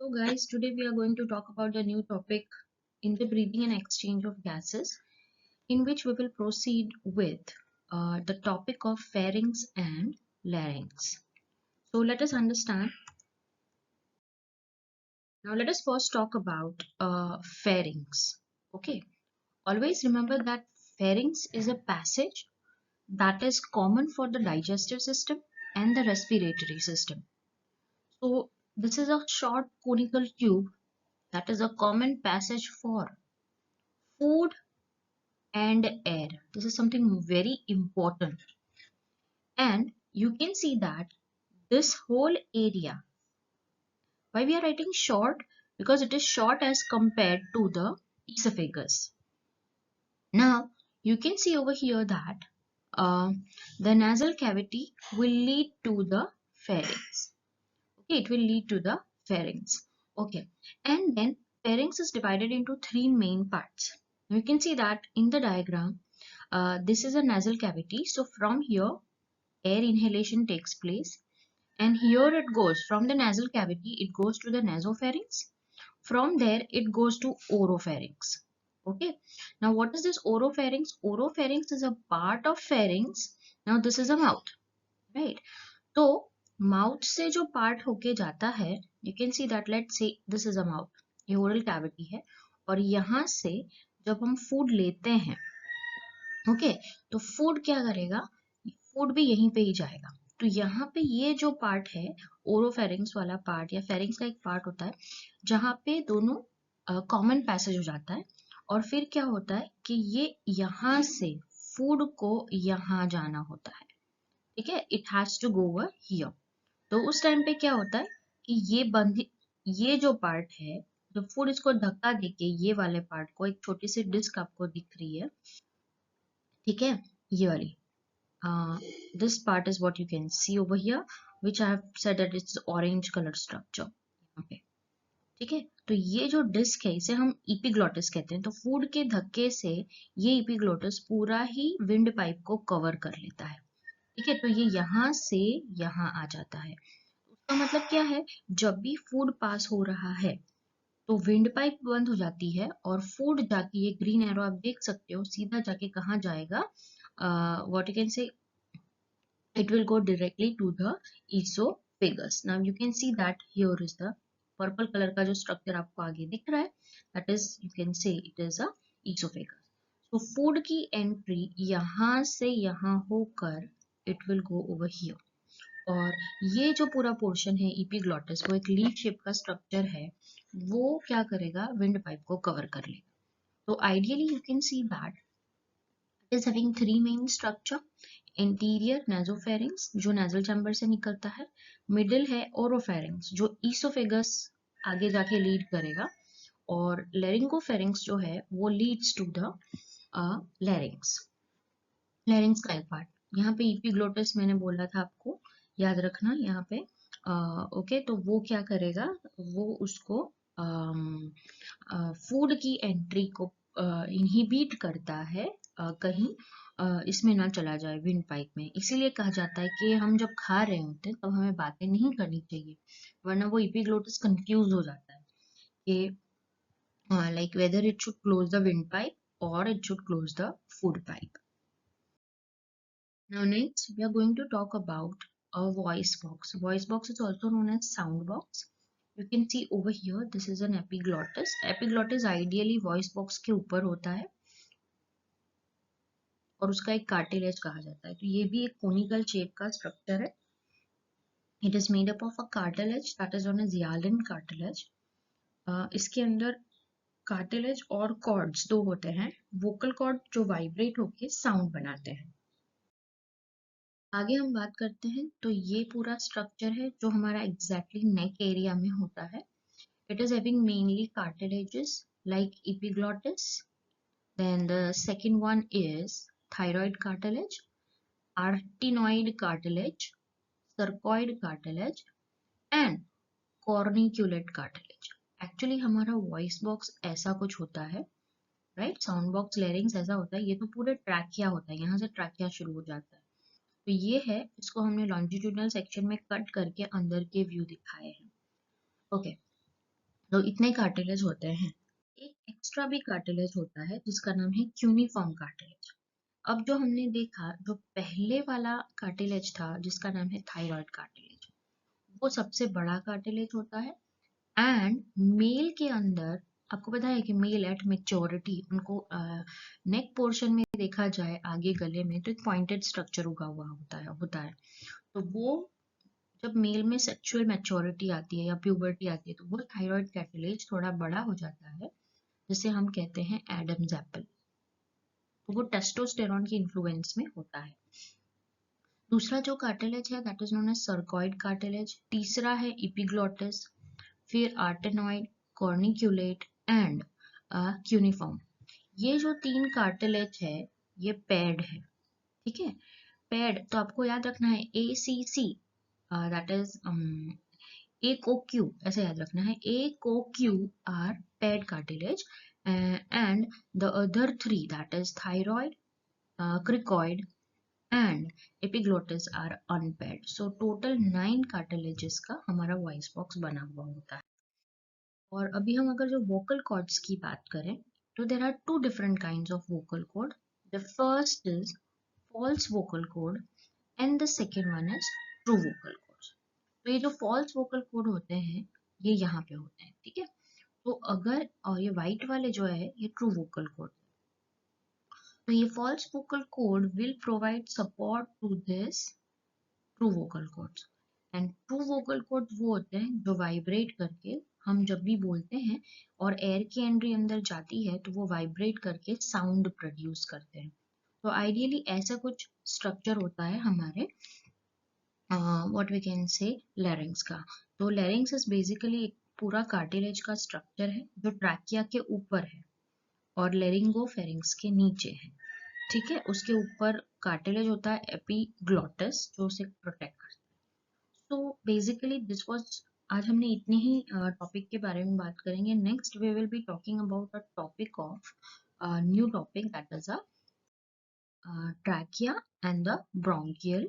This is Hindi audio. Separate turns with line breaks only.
So guys, today we are going to talk about the new topic in the breathing and exchange of gases, in which we will proceed with the topic of pharynx and larynx. So let us understand. Now let us first talk about pharynx. Okay, always remember that pharynx is a passage that is common for the digestive system and the respiratory system. So this is a short conical tube that is a common passage for food and air. This is something very important. And you can see that this whole area, why we are writing short? Because it is short as compared to the esophagus. Now, you can see over here that uh, the nasal cavity will lead to the pharynx. Okay, it will lead to the pharynx. Okay, and then pharynx is divided into three main parts. You can see that in the diagram, this is a nasal cavity. So from here, air inhalation takes place, and here it goes from the nasal cavity, it goes to the nasopharynx. From there, it goes to oropharynx. Okay, now what is this oropharynx? Oropharynx is a part of pharynx. Now this is a mouth, right? तो माउथ से जो पार्ट होके जाता है, you can see that, let's say this is a mouth, ये ओरल कैविटी है, और यहाँ से जब हम फूड लेते हैं, ओके, तो फूड क्या करेगा, फूड भी यहीं पे ही जाएगा. तो यहाँ पे ये जो पार्ट है, ओरोफेरिंग्स वाला पार्ट या फेरिंग्स का एक पार्ट होता है जहाँ पे दोनों कॉमन पैसेज हो जाता है, और फिर क्या होता है कि ये यहाँ से फूड को यहाँ जाना होता है. ठीक है, it has to go over here. तो उस टाइम पे क्या होता है कि ये जो पार्ट है, जब फूड इसको धक्का देके ये वाले पार्ट को, एक छोटी सी डिस्क आपको दिख रही है, ठीक है, ये वाली, this part is what you can see over here, which I have said that it's orange color structure यहाँ पे. ठीक है, तो ये जो डिस्क है इसे हम इपिग्लोटिस कहते हैं. तो फूड के धक्के से ये इपिग्लोटिस पूरा ही विंड पाइप को कवर कर लेता है. ठीक है, तो ये यहाँ से यहाँ आ जाता है. उसका मतलब क्या है, जब भी फूड पास हो रहा है तो विंड पाइप बंद हो जाती है, और फूड जाके, ये ग्रीन एरो आप देख सकते हो, सीधा जाके कहाँ जाएगा, what you can say, it will go directly to the esophagus. Now you can see that here is the purple color का जो structure आपको आगे दिख रहा है, that is, you can say it is a esophagus. So food की entry यहाँ से यहाँ होकर it will go over here. और ये जो पूरा पोर्शन है epiglottis, वो एक लीफ शेप का स्ट्रक्चर है, वो क्या करेगा, विंड पाइप को कवर कर लेगा. तो ideally you can see that it is having three main structure. Interior nasopharynx जो nasal चैम्बर से निकलता है, मिडिल है ओरोफेरिंग्स जो ईसोफेगस आगे जाके लीड करेगा, और लेरिंगोफेरिंग्स जो है वो leads to the larynx. Larynx का एक पार्ट यहाँ पे इपिग्लोटिस मैंने बोला था आपको, याद रखना यहाँ पे. ओके, तो वो क्या करेगा, वो उसको फूड की एंट्री को इनहिबिट करता है, कहीं इसमें ना चला जाए, विंड पाइप में. इसीलिए कहा जाता है कि हम जब खा रहे होते हैं तब हमें बातें नहीं करनी चाहिए, वरना वो इपिग्लोटिस कंफ्यूज हो जाता है कि like whether it should close the windpipe or it should close the food pipe. Now next we are going to talk about a voice box. Voice box is also known as sound box. You can see over here this is an epiglottis. Epiglottis ideally voice box के ऊपर होता है और उसका एक कार्टिलेज कहा जाता है. तो ये भी एक कोनिकल शेप का स्ट्रक्चर है. It is made up of a cartilage that is known as hyaline cartilage. इसके अंदर कार्टिलेज और कॉर्ड्स दो होते हैं, वोकल कॉर्ड जो वाइब्रेट होके साउंड बनाते हैं. आगे हम बात करते हैं, तो ये पूरा स्ट्रक्चर है जो हमारा एग्जैक्टली नेक एरिया में होता है. It is having mainly cartilages like epiglottis. Then the second one is thyroid cartilage, arytenoid cartilage, sarcoid cartilage and corniculate cartilage. Actually हमारा वॉइस बॉक्स ऐसा कुछ होता है, राइट. साउंड बॉक्स लेरिंग्स ऐसा होता है, ये तो पूरे ट्रैकिया होता है, यहाँ से ट्रैकिया शुरू हो जाता है. तो ये है, इसको हमने लॉन्जिट्यूडनल सेक्शन में कट करके अंदर के व्यू दिखाए हैं. ओके, तो इतने कार्टिलेज होते हैं। एक एक्स्ट्रा भी कार्टिलेज होता है जिसका नाम है क्यूनिफॉर्म कार्टिलेज। अब जो हमने देखा, जो पहले वाला कार्टिलेज था जिसका नाम है थायराइड कार्टिलेज, वो सबसे बड़ा कार्टिलेज होता है। एंड मेल के अंदर आपको पता है कि मेल एट मेच्योरिटी उनको नेक पोर्शन में देखा जाए, आगे गले में, तो एक पॉइंटेड स्ट्रक्चर उगा हुआ होता है। तो वो जब मेल में सेक्सुअल मैच्योरिटी आती है या प्यूबर्टी आती है तो वो थायराइड कार्टिलेज थोड़ा बड़ा हो जाता है, जिसे हम कहते हैं एडम्स एप्पल। तो वो टेस्टोस्टेरॉन की इन्फ्लुएंस में होता है। दूसरा जो कार्टिलेज है that is known as cricoid cartilage. तीसरा है इपिग्लोटिस, फिर आर्टेनॉइड, कॉर्निक्यूलेट एंड क्यूनिफॉर्म। ये जो तीन कार्टिलेज है ये पेड है, ठीक है। पेड तो आपको याद रखना है ए सी सी, दैट इज ए को क्यू, ऐसे याद रखना है, ए को Q R paid cartilage and the other three that is thyroid, cricoid and epiglottis are unpaired. So total 9 cartilages का हमारा वॉइस बॉक्स बना हुआ होता है। और अभी हम अगर जो वोकल कॉर्ड्स की बात करें तो there are two different kinds of vocal cord. The first is false vocal cord and the second one is true vocal cord. तो ये जो फॉल्स वोकल कॉर्ड होते हैं ये यहाँ पे होते हैं, ठीक है। तो अगर और ये व्हाइट वाले जो है ये ट्रू वोकल कॉर्ड। तो ये false vocal cord will provide support to this true vocal cords। And true vocal cord वो होते हैं जो वाइब्रेट करके हम जब भी बोलते हैं और एयर की एंट्री अंदर जाती है तो वो वाइब्रेट करके साउंड प्रोड्यूस करते हैं। तो आइडियली ऐसा कुछ स्ट्रक्चर होता है हमारे व्हाट वी कैन से लैरिंग्स का। तो लैरिंग्स इज बेसिकली एक पूरा कार्टिलेज का स्ट्रक्चर है जो ट्रैकिया के ऊपर है और लेरिंगोफेरिंग्स के नीचे है, ठीक है। उसके ऊपर कार्टिलेज होता है एपिग्लॉटिस जो उसे प्रोटेक्ट करता है। सो बेसिकली दिस वाज, आज हमने इतने ही टॉपिक के बारे में बात करेंगे। Next we will be talking about a topic of new topic that is a trachea and the bronchial